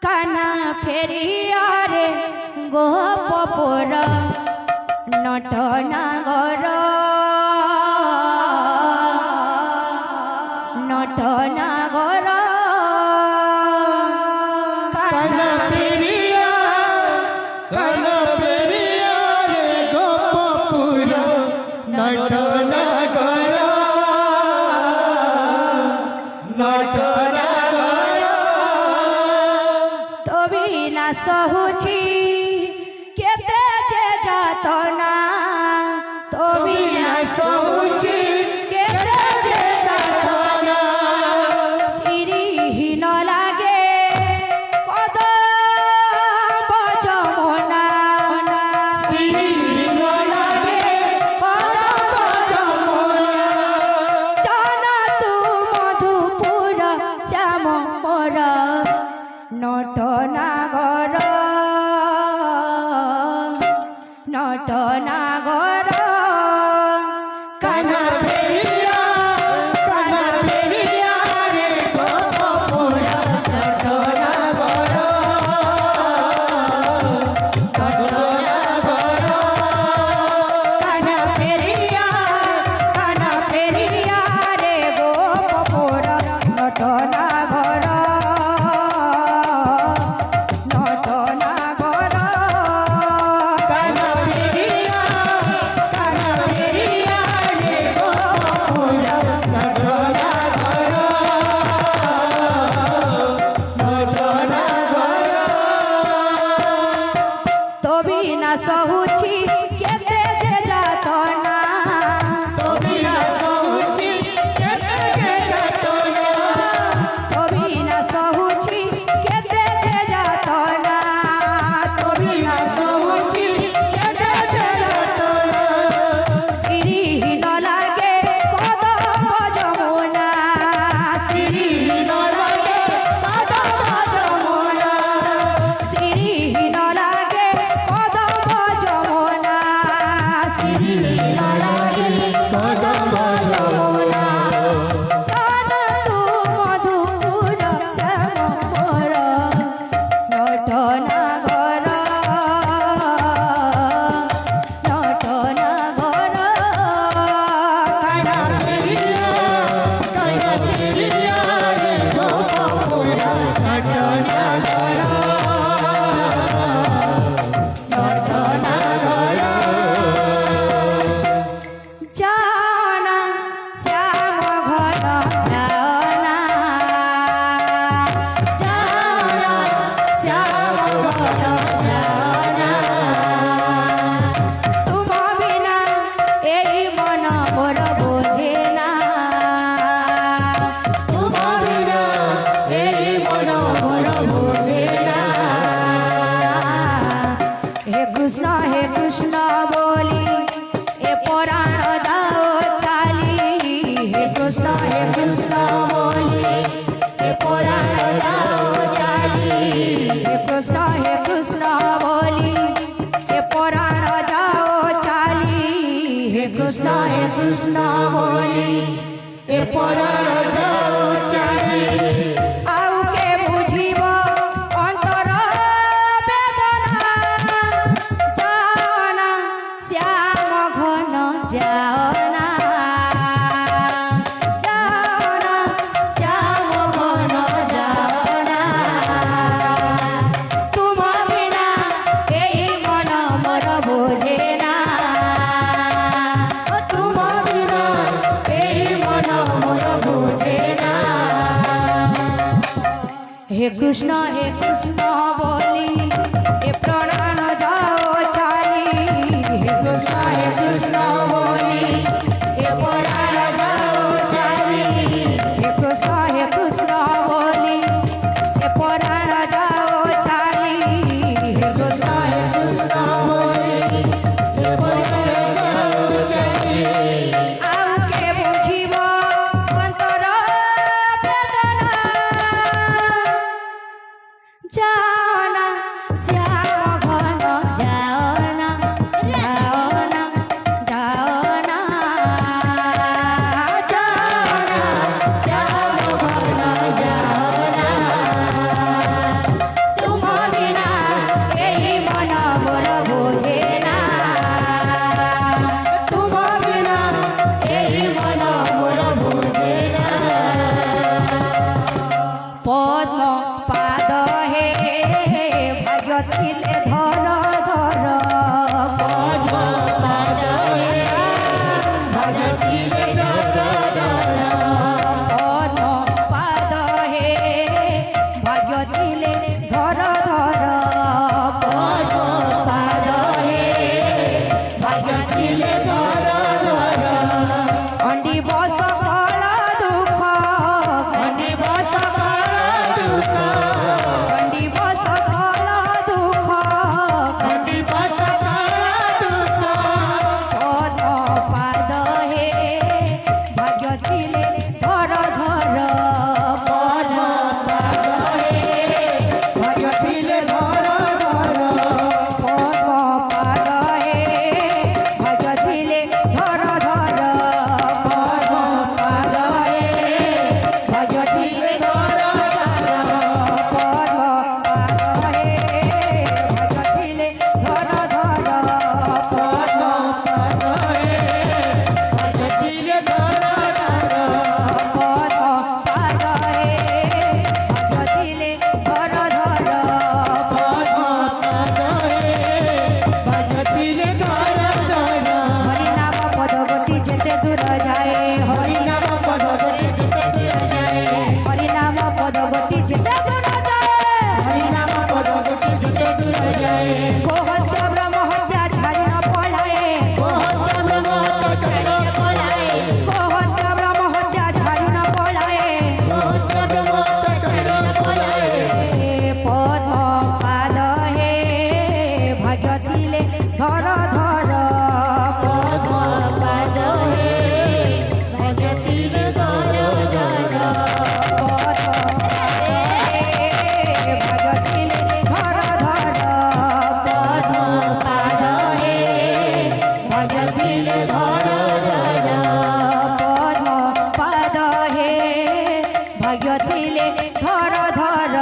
কানা ফেরিয়া রে গোপপুর নটনাগর কানা ফেরিয়া রে গোপপুর নটনাগর তবে না সহুছি কেতে যে যাতনা তবে না সহুছি কেতে যে যাতনা শ্রীহীন লাগে কদম যমুনা শ্রীহীন লাগে কদম যমুনা জানাতু মধুপুর শ্যাম মোর নটনাগর কানা ফেরিয়া রে গোপপুর নটনাগর কানা ফেরিয়া রে গোপপুর নটনাগর কানা ফেরিয়া রে গোপপুর তবে না সহুছি কেতে যে যাতনা তবে না সহুছি কেতে যে যাতনা শ্রীহীন লাগে কদম যমুনা শ্রীহীন লাগে কদম যমুনা জানাতু মধুপুর শ্যাম মোর নটনাগর কানা ফেরিয়া রে গোপপুর নটনাগর জানা শ্যাম ঘন জানা শ্যাম ঘন জানা তুম বিনা এই মন মোর বোঝে না তুম বিনা এই মন মোর বোঝে না হে কৃষ্ণ বলি এ পরাণ যাও চালি হে কৃষ্ণ বলি এ পরাণ যাও চালি হে কৃষ্ণ বলি এ পরাণ যাও চালি হে কৃষ্ণ বলি এ পরাণ যাও চালি আউকে বুঝিব অন্তর বেদনা জানা শ্যাম ঘন যাওনা শ্যাম ঘন যাওনা তুম বিনা এই মন মোর বোঝে না তুম বিনা এই মন মোর বোঝে না হে কৃষ্ণ বলি এ প্রাণ যাও চালি হে কৃষ্ণ বলি এ পরাণ যাও চালি হে কৃষ্ণ বলি এ পরাণ যাও চালি হে কৃষ্ণ বলি এ পরাণ যাও চালি আউকে বুঝিব অন্তর বেদনা জানা শ্যাম ঘন যাওনা জানা শ্যাম ঘন ভাগ্য থিলে ধর ধর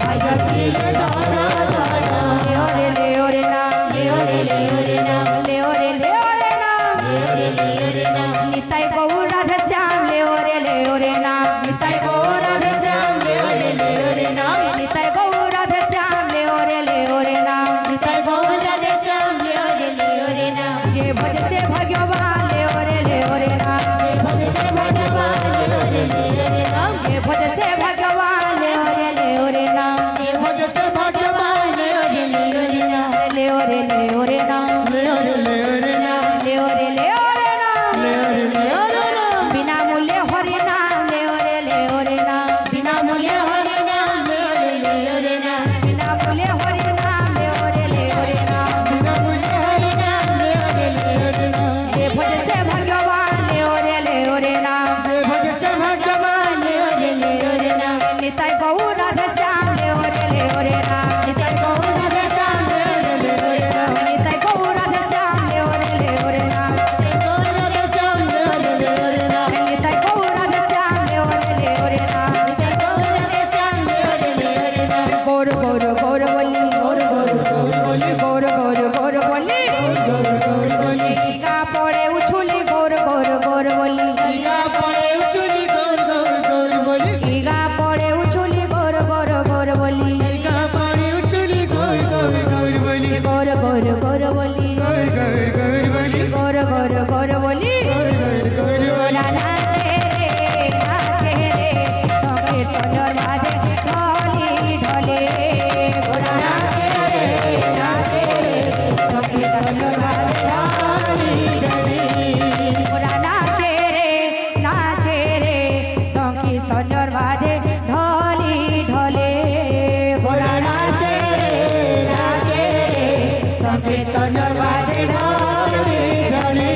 ভাগ্য ছিলে ধর ধর লেওরে লেওরে নাম লেওরে লেওরে নাম লেওরে লেওরে নাম লেওরে লেওরে নাম নিতাই গৌর রাধে শ্যাম লেওরে লেওরে নাম নিতাই গৌর রাধে শ্যাম লেওরে লেওরে নাম নিতাই গৌর রাধে শ্যাম লেওরে লেওরে নাম নিতাই গৌর রাধে শ্যাম লেওরে লেওরে নাম যে ভজ সে ভগবান লেওরে লেওরে নাম ভজ সে ভগবান লেওরে লেওরে নাম যে ভজ সে ভগবান লেওরে লেওরে নাম ভজ সে ভগবান লেওরে লেওরে নাম লেওরে লেওরে নাম লেওরে লেওরে নাম লেওরে লেওরে নাম লেওরে লেওরে নাম বিনা মূল্যে হরি নাম লেওরে লেওরে নাম বিনা মূল্যে হরি নাম লেওরে লেওরে নাম বিনা মূল্যে হরি নাম লেওরে লেওরে নাম বিনা মূল্যে হরি নাম লেওরে লেওরে নাম যে ভজ সে ভগবান লেওরে লেওরে নাম ভজ সে ভগবান লেওরে লেওরে নাম নিতাই গৌর রাধে শ্যাম লেওরে লেওরে নাম নিতাই গৌর রাধে শ্যাম লেওরে লেওরে নাম নিতাই গৌর রাধে শ্যাম লেওরে লেওরে নাম গৌর রাধে শ্যাম লেওরে লেওরে নাম নিতাই গৌর রাধে শ্যাম লেওরে লেওরে নাম নিতাই গৌর রাধে শ্যাম লেওরে লেওরে নাম গৌর গৌর গৌর বলি গৌর গৌর গৌর বলি গৌর গৌর গৌর বলি গৌর গৌর বলি গা পড়ে উছুলি গৌর গৌর গৌর বলি গা পড়ে উচুলি গৌর গৌর গৌর বলি গা পড়ে উছুলি গৌর গৌর গৌর বলি গা পড়ে উচুলি গৌর গৌর গৌর বলি গৌর গৌর গৌর বলি গৌর গৌর গৌর বলি গৌর গৌর গৌর বলি গৌর গৌর গৌর বলি ওরা নাচে রে সবে তজর বাজে ঢলি ঢলে ওরা নাচে সবে তজর বাজে ঢলি ওরা নাচে রে সংকীর্তনের বাজে ঢলি ঢলে ওরা নাচে রে সংকীর্তনের বাজে ঢলি ঢলে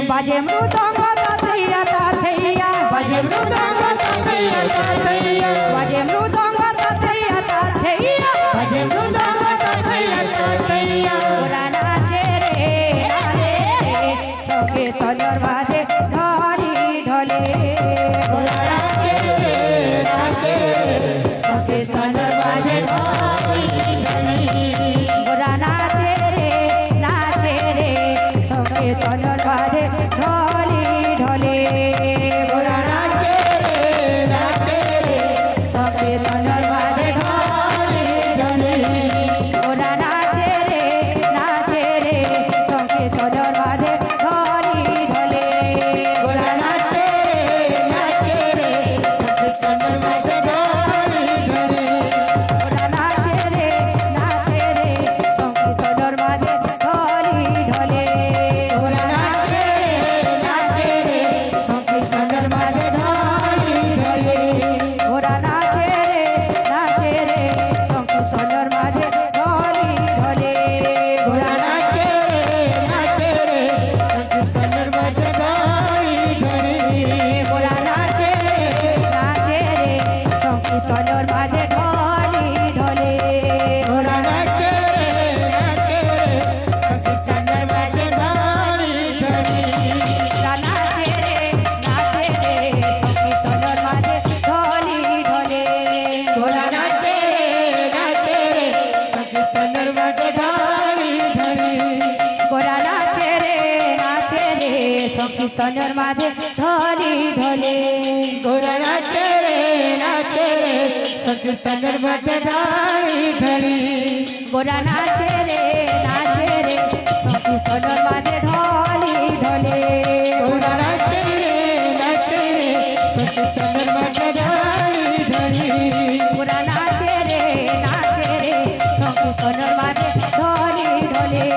বাজে মৃদঙ্গ তাথইয়া তাথইয়া বাজে মৃদঙ্গ তাথইয়া তাথইয়া বাজে মৃদঙ্গ তাথইয়া তাথইয়া বাজে মৃদঙ্গ তাথইয়া তাথইয়া ওরা নাচে রে সংকীর্তনের বাজে ঢলি ঢলে ওরা নাচে সংকীর্তনের বাজে ঢলি ঢলে ওরা নাচে রে সংকীর্তনের বাজে ঢলি ঢলে ওরা নাচে রে সংকীর্তনের বাজে ঢলি ঢলে ওরা নাচে রে সংকীর্তনের বাজে ঢলি ঢলে ওরা নাচে রে সংকীর্তনের বাজে ঢলি ঢলে ওরা নাচে রে সংকীর্তনের বাজে ঢলি ঢলে ওরা নাচে রে সংকীর্তনের বাজে ঢলি ঢলে ওরা নাচে রে সংকীর্তনের বাজে ঢলি ঢলে ওরা নাচে রে সংকীর্তনের বাজে ঢলি ঢলে ওরা নাচে রে সংকীর্তনের বাজে ঢলি ঢলে ওরা নাচে সংকীর্তনের বাজে ঢলি ঢলে ওরা নাচে রে সংকীর্তনের বাজে ঢলি ঢলে ওরা নাচে রে সংকীর্তনের বাজে ঢলি ঢলে ওরা নাচে রে সংকীর্তনের বাজে ঢলি ঢলে গোরা নাচে রে সংকীর্তনের বাজে ঢালি ঢালি গোরা নাচে রে সংকীর্তনের বাজে ঢলি ঢলে গোরা নাচে রে সংকীর্তনের বাজে ঢালি ঢালি গোরা নাচে রে সংকীর্তনের বাজে ঢলি ঢলে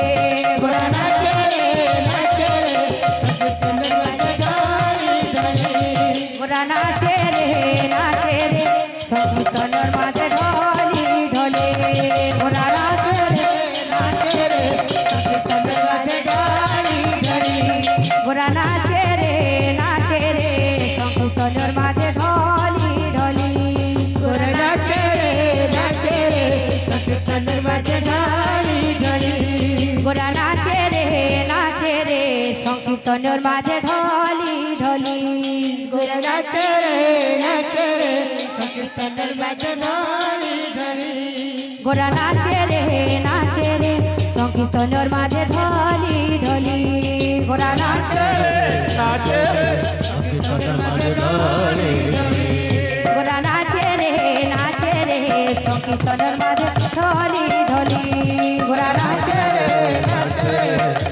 গোরা নাচে রে সংকীর্তনের বাজে ঢালি ঢালি গোরা নাচে রে সংকীর্তনের বাজে ঢলি ঢলে গোরা নাচে রে সংকীর্তনের বাজে ঢালি ঢালি গোরা নাচে রে সংকীর্তনের বাজে ঢলি ঢলি গোরা নাচে রে সংকীর্তনের বাজে ঢালি ঢালি গোরা নাচে রে সংকীর্তনের মাঝে ঢলি ঢলি নাচে রে সংকীর্তনের মাঝে ঢলি ঢলি গোরা নাচে রে সংকীর্তনের মাঝে ঢলি ঢলি গোরা নাচে সংকীর্তনের মাঝে ঢলি ঢলি গোরা নাচে রে সংকীর্তনের মাঝে ঢলি ঢলি গোরা নাচে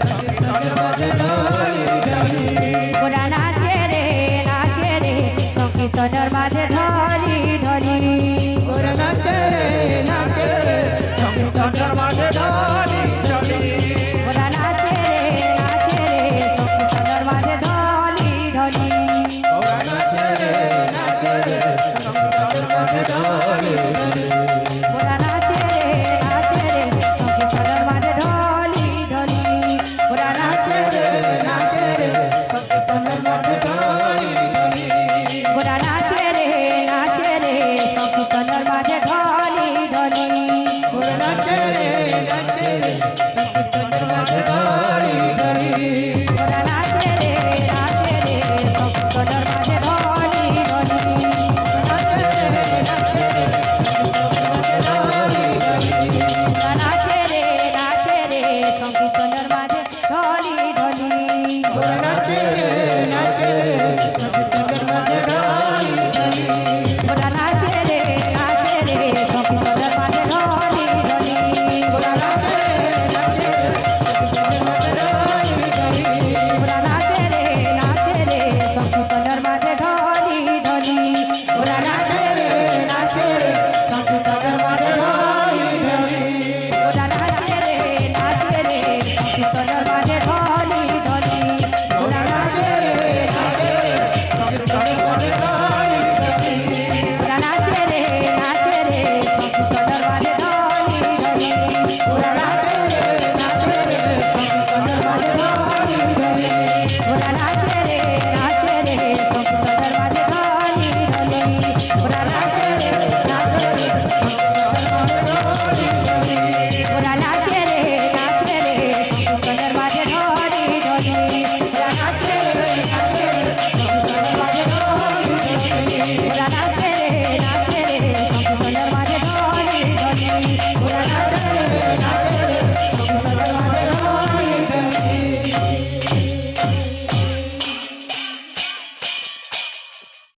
সংকীর্তনের মাঝে ঢলি ঢলি গোরা নাচে রে সংকীর্তনের মাঝে ঢলি ঢলি ওরে নাচে রে সংকীর্তনের মাঝে ঢলি ঢলি গোরা নাচে রে সংকীর্তনের মাঝে ঢলি ঢলি ওরা নাচে রে সংকীর্তনের মাঝে ঢলি ঢলি গোরা নাচে রে সংকীর্তনের মাঝে ঢলি ঢলি গোরা নাচে রে সংকীর্তনের মাঝে ঢলি ঢলি গোরা নাচে রে সংকীর্তনের মাঝে ঢলি ঢলি ওরে নাচে রে সংকীর্তনের মাঝে ঢলি ঢলি গোরা নাচে রে সংকীর্তনের মাঝে ঢলি ঢলি নাচে রে গোরা নাচে রে সংকীর্তনের মাঝে ঢলি ঢলি ওরে নাচে রে সংকীর্তনের মাঝে ঢলি ঢলি গোরা নাচে রে সংকীর্তনের মাঝে ঢলি ঢলি ওরে নাচে রে সংকীর্তনের মাঝে ঢলি ঢলি গোরা নাচে রে সংকীর্তনের মাঝে ঢলি ঢলি গোরা নাচে রে সংকীর্তনের মাঝে ঢলি ঢলি গোরা নাচে রে সংকীর্তনের মাঝে ঢলি ঢলি গোরা নাচে রে সংকীর্তনের মাঝে ঢলি ঢলি গোরা নাচে রে সংকীর্তনের মাঝে ঢলি ঢলি ওরে নাচে রে সংকীর্তনের মাঝে ঢলি ঢলি গোরা নাচে রে সংকীর্তনের মাঝে ঢলি ঢলি গোরা নাচে রে গোরা নাচে রে সংকীর্তনের মাঝে ঢলি ঢলি গোরা নাচে রে সংকীর্তনের মাঝে ঢলি ঢলি গোরা নাচে রে সংকীর্তনের মাঝে ঢলি ঢলি গোরা নাচে রে